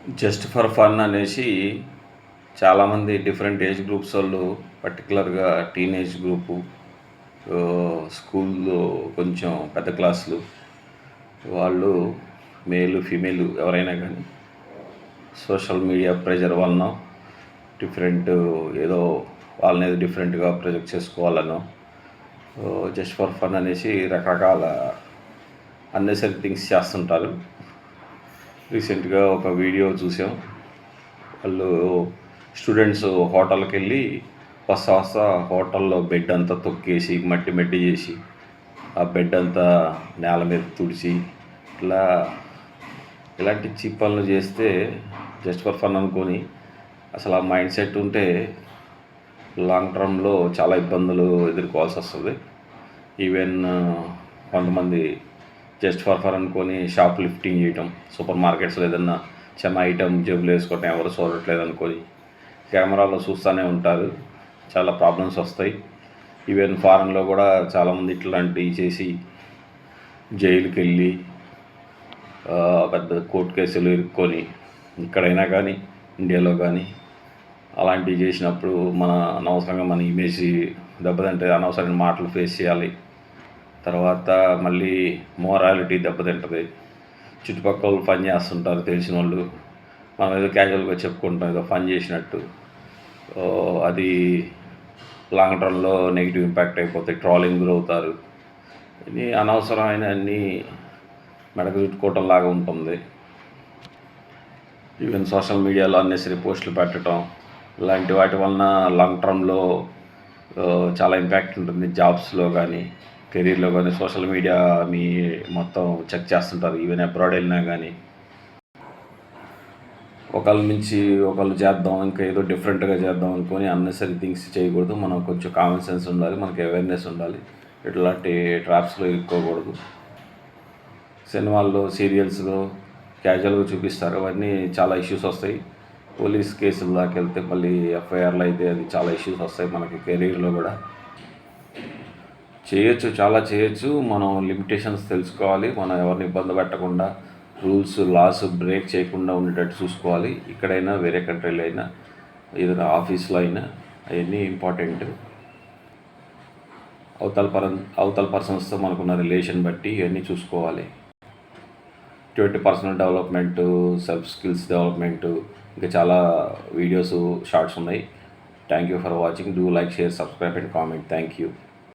Just for fun అనేసి చాలామంది different age groups వాళ్ళు, పర్టికులర్గా టీనేజ్ గ్రూపు, స్కూల్లో కొంచెం పెద్ద క్లాసులు వాళ్ళు, మేలు ఫీమేల్ ఎవరైనా కానీ సోషల్ మీడియా ప్రెజర్ వలన డిఫరెంట్ ఏదో వాళ్ళని ఏదో డిఫరెంట్గా ప్రొజెక్ట్ చేసుకోవాలనో, జస్ట్ ఫర్ ఫన్ అనేసి రకరకాల అన్నెసరీ థింగ్స్ చేస్తుంటారు. రీసెంట్గా ఒక వీడియో చూసాం. వాళ్ళు స్టూడెంట్స్ హోటల్కి వెళ్ళి వస్తా హోటల్లో బెడ్ అంతా తొక్కేసి మట్టి చేసి ఆ బెడ్ అంతా నేల మీద తుడిచి ఇలాంటి చీప్ పనులు చేస్తే జస్ట్ ఫర్ ఫన్ అనుకొని అసలు ఆ మైండ్ సెట్ ఉంటే లాంగ్ టర్మ్లో చాలా ఇబ్బందులు ఎదుర్కోవాల్సి వస్తుంది. ఈవెన్ కొంతమంది జస్ట్ ఫర్ ఫర్ అనుకొని షాప్ లిఫ్టింగ్ చేయటం, సూపర్ మార్కెట్స్లో ఏదన్నా చిన్న ఐటమ్ జేబులో వేసుకోవటం, ఎవరు చూడట్లేదు అనుకొని కెమెరాలో చూస్తూనే ఉంటారు. చాలా ప్రాబ్లమ్స్ వస్తాయి. ఈవెన్ ఫారెన్లో కూడా చాలామంది ఇట్లాంటివి చేసి జైలుకి వెళ్ళి పెద్ద కోర్టు కేసులు ఇరుక్కొని, ఇక్కడైనా కానీ ఇండియాలో కానీ అలాంటివి చేసినప్పుడు అనవసరంగా మన ఇమేజ్ దెబ్బతింటే అనవసరమైన మాటలు ఫేస్ చేయాలి. తర్వాత మళ్ళీ మోరాలిటీ దెబ్బతింటుంది. చుట్టుపక్కల వాళ్ళు ఫన్ చేస్తుంటారు, తెలిసిన వాళ్ళు మనం ఏదో క్యాజువల్గా చెప్పుకుంటాం ఏదో ఫన్ చేసినట్టు. అది లాంగ్ టర్మ్లో నెగిటివ్ ఇంపాక్ట్ అయిపోతాయి, ట్రోలింగ్ గురవుతారు. ఇది అనవసరమైన అన్నీ మెడకు చుట్టుకోవటం లాగా ఉంటుంది. ఈవెన్ సోషల్ మీడియాలో అన్నెసరీ పోస్టులు పెట్టడం ఇలాంటి వాటి వలన లాంగ్ టర్మ్లో చాలా ఇంపాక్ట్ ఉంటుంది. జాబ్స్లో కానీ కెరీర్లో కానీ సోషల్ మీడియా మీ మొత్తం చెక్ చేస్తుంటారు. ఈవెన్ అబ్రాడ్ వెళ్ళినా కానీ ఒకళ్ళ నుంచి ఒకళ్ళు చేద్దాం, ఇంకా ఏదో డిఫరెంట్గా చేద్దాం అనుకొని అన్నెసరీ థింగ్స్ చేయకూడదు. మనం కొంచెం కామన్ సెన్స్ ఉండాలి, మనకి అవేర్నెస్ ఉండాలి. ఇట్లాంటి ట్రాప్స్లో ఇరుక్కోకూడదు. సినిమాల్లో సీరియల్స్లో క్యాజువల్గా చూపిస్తారు, అవన్నీ చాలా ఇష్యూస్ వస్తాయి. పోలీస్ కేసుల దాకా వెళ్తే మళ్ళీ ఎఫ్ఐఆర్లు అయితే అది చాలా ఇష్యూస్ వస్తాయి. మనకి కెరీర్లో కూడా చాలా చేయొచ్చు. మనం లిమిటేషన్స్ తెలుసుకోవాలి. మనం ఎవరిని ఇబ్బంది పెట్టకుండా, రూల్స్ లాస్ బ్రేక్ చేయకుండా ఉండేటట్టు చూసుకోవాలి. ఇక్కడైనా వేరే కంట్రీలో అయినా ఏదైనా ఆఫీస్లో అయినా అవన్నీ ఇంపార్టెంట్. అవతల పర్సన్స్తో మనకున్న రిలేషన్ బట్టి ఇవన్నీ చూసుకోవాలి. ఇటువంటి personal development, self skills development, ఇంకా చాలా వీడియోస్, షార్ట్స్ ఉన్నాయి. Thank you for watching. Do like, share, subscribe and comment. Thank you.